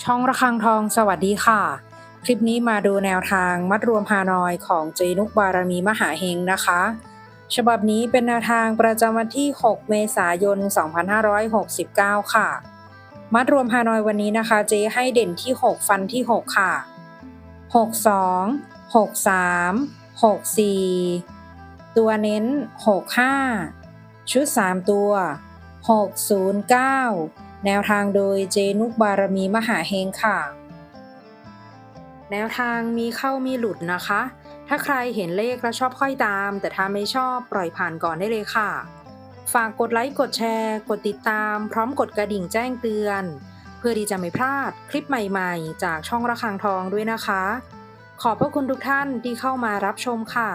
ช่องระฆังทองสวัสดีค่ะคลิปนี้มาดูแนวทางมัดรวมฮานอยของเจนุกบารมีมหาเฮงนะคะฉบับนี้เป็นแนวทางประจำวันที่6เมษายน2569ค่ะมัดรวมฮานอยวันนี้นะคะเจให้เด่นที่6ฟันที่6ค่ะ62 63 64ตัวเน้น65ชุด3ตัว609แนวทางโดยเจนุกบารมีมหาเฮงค่ะแนวทางมีเข้ามีหลุดนะคะถ้าใครเห็นเลขแล้วชอบค่อยตามแต่ถ้าไม่ชอบปล่อยผ่านก่อนได้เลยค่ะฝากกดไลค์กดแชร์กดติดตามพร้อมกดกระดิ่งแจ้งเตือนเพื่อที่จะไม่พลาดคลิปใหม่ๆจากช่องระฆังทองด้วยนะคะขอบพระคุณทุกท่านที่เข้ามารับชมค่ะ